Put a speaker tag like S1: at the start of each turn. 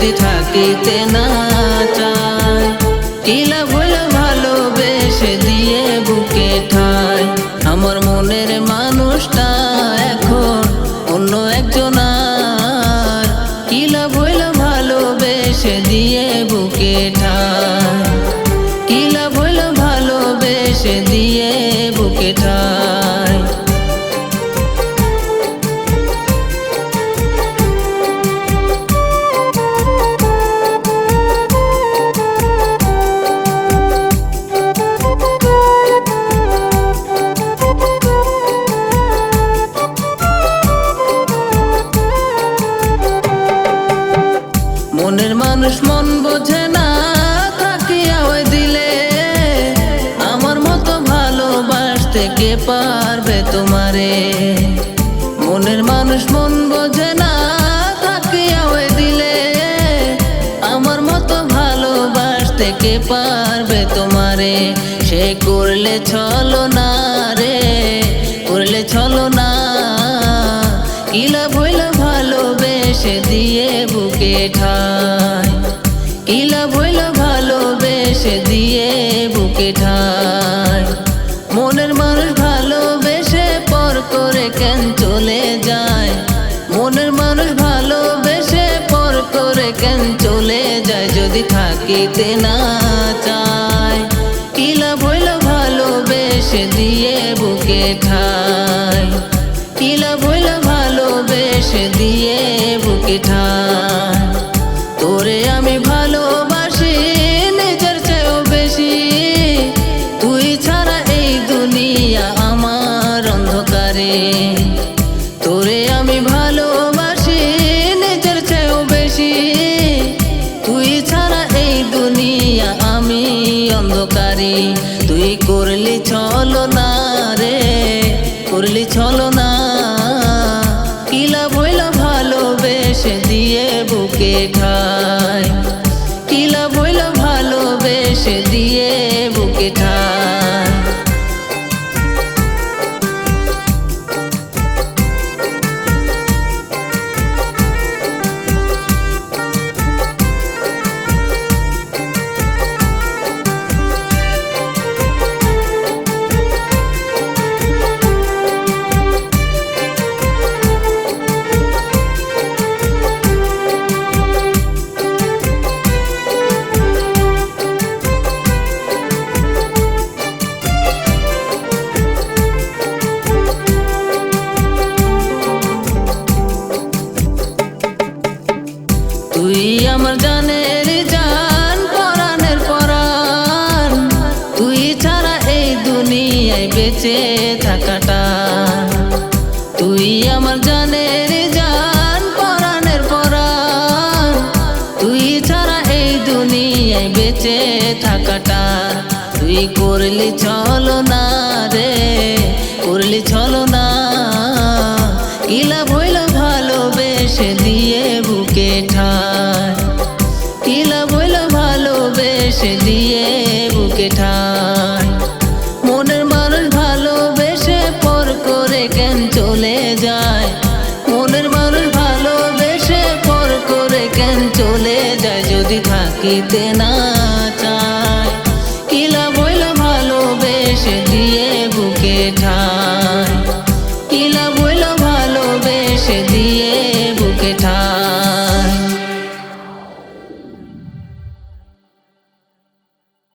S1: যদি থাকিতে না চায়। কি লাভ হইল ভালোবেসে দিয়ে বুকে ঠাই, আমার মনের মানুষটা এখন অন্য একজনার। কি লাভ হইল ভালোবেসে দিয়ে বুকে ঠাই, কি লাভ হইল ভালোবেসে দিয়ে বুকে ঠাই। মনের মানুষ মন বোঝে না, থাকিয়া ওই দিলে আমার মতো ভালোবাসতে কে পারবে তোমারে। মনের মানুষ মন বোঝে না, থাকিয়া ওই দিলে আমার মতো ভালোবাসতে কে পারবে তোমারে। সে করলে ছলো না রে, করলে ছলো না। কি লাভ হইল ভালোবেসে দিয়ে বুকে ঠাই, কি লাভ হইল ভালোবেসে দিয়ে বুকে ঠাই। মনের মানুষ ভালোবেসে পর করে কেন চলে যায়, মনের মানুষ ভালোবেসে পর করে কেন চলে যায়, যদি থাকিতে না চায়। কি লাভ হইল ভালোবেসে দিয়ে বুকে ঠাই, কি লাভ হইল ভালোবেসে দিয়ে বুকে ঠাই। তোরে আমি ভালোবাসি নিজের চেয়েও বেশি, তুই ছাড়া এই দুনিয়া আমার অন্ধকারে। তোরে আমি ভালোবাসি নিজের চেয়েও বেশি, তুই ছাড়া এই দুনিয়া আমি অন্ধকারে। তুই করলি ছলো না রে, করলি ছলো না। কি লাভ হইল ভালোবেসে দিয়ে বুকে ঠাই, কি লাভ হইল ভালোবেসে দিয়ে বুকে ঠাই। তুই আমার জানের জান, পরাণের পরাণ, তুই ছাড়া এই দুনিয়ায় বেঁচে থাকাটা। তুই আমার জানের জান, পরাণের পরাণ, তুই ছাড়া এই দুনিয়ায় বেঁচে থাকাটা। তুই করলি ছলো না রে, করলি ছলো না। কি লাভ হইল ভালোবেসে দিয়ে বুকে ঠাই, কি লাভ হইল ভালোবেসে দিয়ে বুকে ঠাই। মনের মানুষ ভালোবেসে পর করে কেন চলে যায়, মনের মানুষ ভালোবেসে পর করে কেন চলে যায়, যদি থাকিতে না চায়। কি লাভ হইল ভালোবেসে দিয়ে বুকে ঠাই, কি লাভ হইল ভালোবেসে দিয়ে